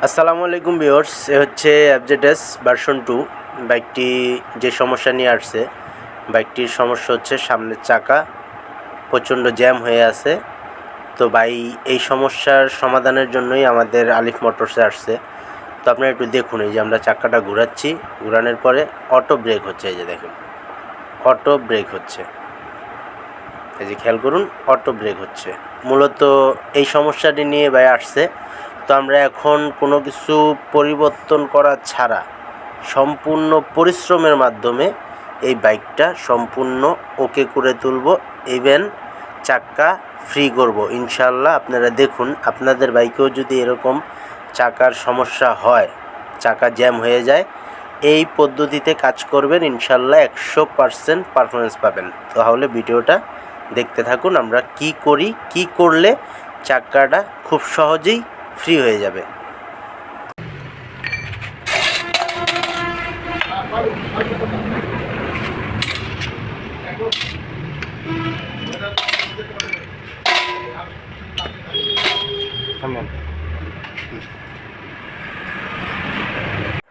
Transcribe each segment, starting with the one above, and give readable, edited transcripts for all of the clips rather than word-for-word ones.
আসসালামু আলাইকুম ভিউয়ার্স, এ হচ্ছে এফজেডএস ভার্সন 2। বাইকটি যে সমস্যা নিয়ে আসছে, বাইকটির সমস্যা হচ্ছে সামনের চাকা প্রচণ্ড জ্যাম হয়ে আছে। তো ভাই এই সমস্যার সমাধানের জন্যই আমাদের আলিফ মোটরসে আসছে। তো আপনারা একটু দেখুন, এই যে আমরা চাকাটা ঘোরাচ্ছি, ঘোরানোর পরে অটো ব্রেক হচ্ছে। এই যে দেখুন, অটো ব্রেক হচ্ছে, এই যে খেয়াল করুন, অটো ব্রেক হচ্ছে। মূলত এই সমস্যাটি নিয়ে ভাই আসছে। তো আমরা এখন কোনো কিছু পরিবর্তন করা ছাড়া সম্পূর্ণ পরিশ্রমের মাধ্যমে এই বাইকটা সম্পূর্ণ ওকে করে তুলব, ইভেন চাকা ফ্রি করব ইনশাল্লাহ। আপনারা দেখুন, আপনাদের বাইকেও যদি এরকম চাকার সমস্যা হয়, চাকা জ্যাম হয়ে যায়, এই পদ্ধতিতে কাজ করবেন, ইনশাল্লাহ 100% পারফরমেন্স পাবেন। তাহলে ভিডিওটা দেখতে থাকুন, আমরা কি করি, কি করলে চাকাটা খুব সহজেই ফ্রি হয়ে যাবে।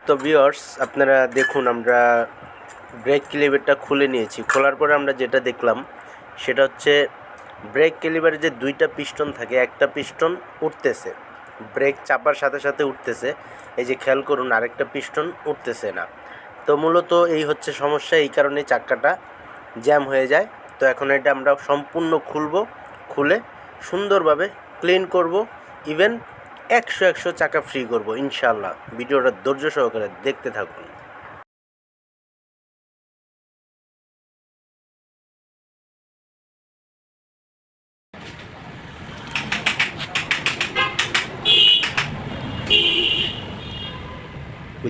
তো ভিউয়ার্স, আপনারা দেখুন, আমরা ব্রেক ক্যালিপারটা খুলে নিয়েছি। খোলার পরে আমরা যেটা দেখলাম সেটা হচ্ছে ব্রেক ক্যালিপারে যে দুইটা পিস্টন থাকে, একটা পিস্টন উঠতেছে, ব্রেক চাপার সাথে সাথে উঠতেছে। এই যে খেয়াল করুন, আরেকটা পিস্টন উঠতেছে না। তো মূলত এই হচ্ছে সমস্যা, এই কারণে চাকাটা জ্যাম হয়ে যায়। তো এখন এটা আমরা সম্পূর্ণ খুলে সুন্দরভাবে ক্লিন করব, ইভেন 100 চাকা ফ্রি করব ইনশাল্লাহ। ভিডিওটা ধৈর্য সহকারে দেখতে থাকুন।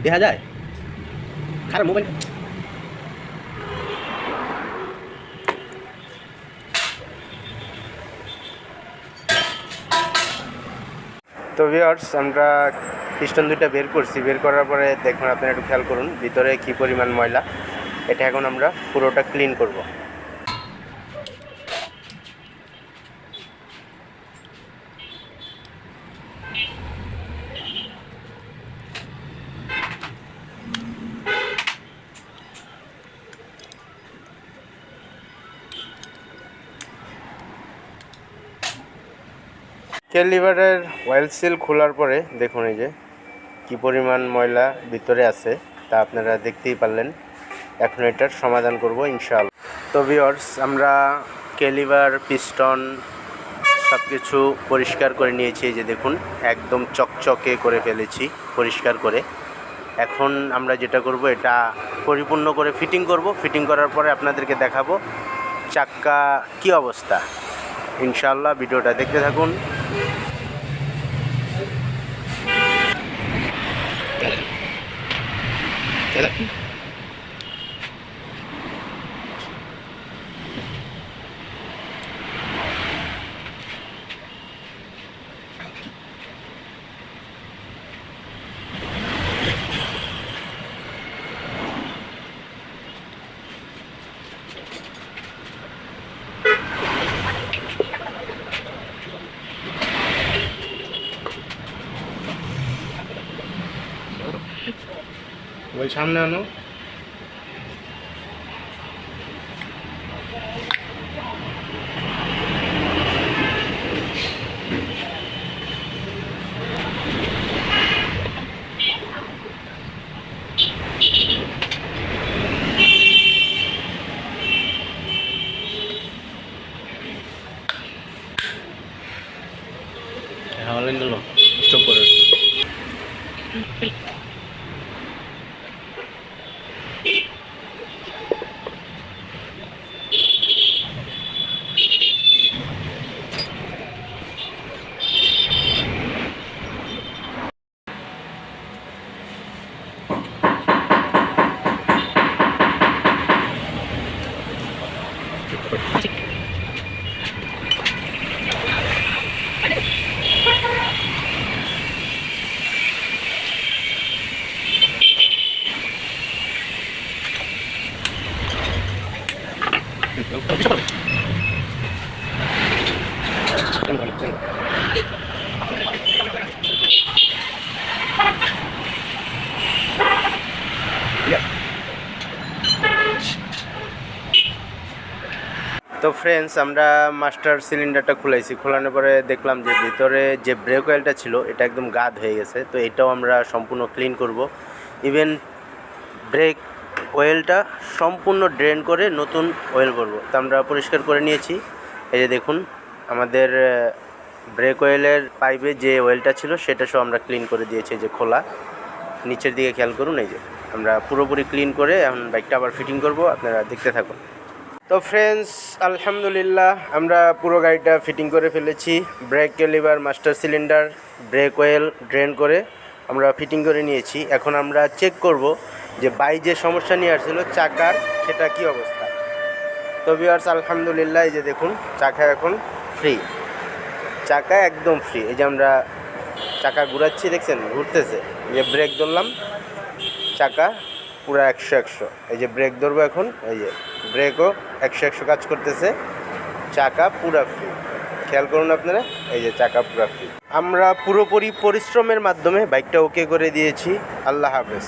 দেখা যায় খারাপ মোবাইল। তো ভিউয়ার্স, আমরা পিস্টন দুইটা বের করছি। বের করার পরে দেখুন, আপনারা একটু খেয়াল করুন ভিতরে কি পরিমাণ ময়লা। এটা এখন আমরা পুরোটা ক্লিন করব। লিভারের অয়েল সিল খোলার পরে দেখুন এই যে কি পরিমাণ ময়লা ভিতরে আছে, তা আপনারা দেখতেই পারলেন। এখন এটার সমাধান করব ইনশাআল্লাহ। তো ভিউয়ার্স, আমরা লিভার, পিস্টন সব কিছু পরিষ্কার করে নিয়েছি। এই যে দেখুন, একদম চকচকে করে ফেলেছি পরিষ্কার করে। এখন আমরা যেটা করব, এটা পরিপূর্ণ করে ফিটিং করব। ফিটিং করার পরে আপনাদেরকে দেখাবো চাক্কা কি অবস্থা। ইনশাআল্লাহ ভিডিওটা দেখতে থাকুন। ওই সামনে আনো। হলেন দিল স্টপ করে। তো ফ্রেন্ডস, আমরা মাস্টার সিলিন্ডারটা খুলেছি, খোলানোর পরে দেখলাম যে ভিতরে যে ব্রেক অয়েলটা ছিল এটা একদম গাদ হয়ে গেছে। তো এটাও আমরা সম্পূর্ণ ক্লিন করব। ইভেন ব্রেক অয়েলটা সম্পূর্ণ ড্রেন করে নতুন অয়েল করব। তো আমরা পরিষ্কার করে নিয়েছি। এই যে দেখুন, আমাদের ব্রেক অয়েলের পাইপে যে অয়েলটা ছিল সেটা সব আমরা ক্লিন করে দিয়েছি। যে খোলা নিচের দিকে খেয়াল করুন, এই যে আমরা পুরোপুরি ক্লিন করে এখন বাইকটা আবার ফিটিং করব, আপনারা দেখতে থাকুন। তো ফ্রেন্ডস, আলহামদুলিল্লাহ আমরা পুরো গাড়িটা ফিটিং করে ফেলেছি। Break liver, master cylinder, break oil drain করে আমরা ফিটিং করে নিয়েছি। এখন আমরা চেক করব যে যে সমস্যা নিয়ে আসছিল চাকার, সেটা কি অবস্থা। তো ভিউয়ার্স, আলহামদুলিল্লাহ এই যে দেখুন, চাকা এখন ফ্রি, চাকা একদম ফ্রি। এই যে আমরা চাকা ঘুরাচ্ছি, দেখছেন ঘুরতেছে। এই যে ব্রেক ধরলাম, চাকা পুরো 100-100। এই যে ব্রেক ধরবো এখন, এই যে ব্রেকও 100-100 কাজ করতেছে। চাকা পুরো ফ্রি, খেয়াল করুন আপনারা, এই যে চাকা পুরো ফ্রি। আমরা পুরোপুরি পরিশ্রমের মাধ্যমে বাইকটা ওকে করে দিয়েছি। আল্লাহ হাফেজ।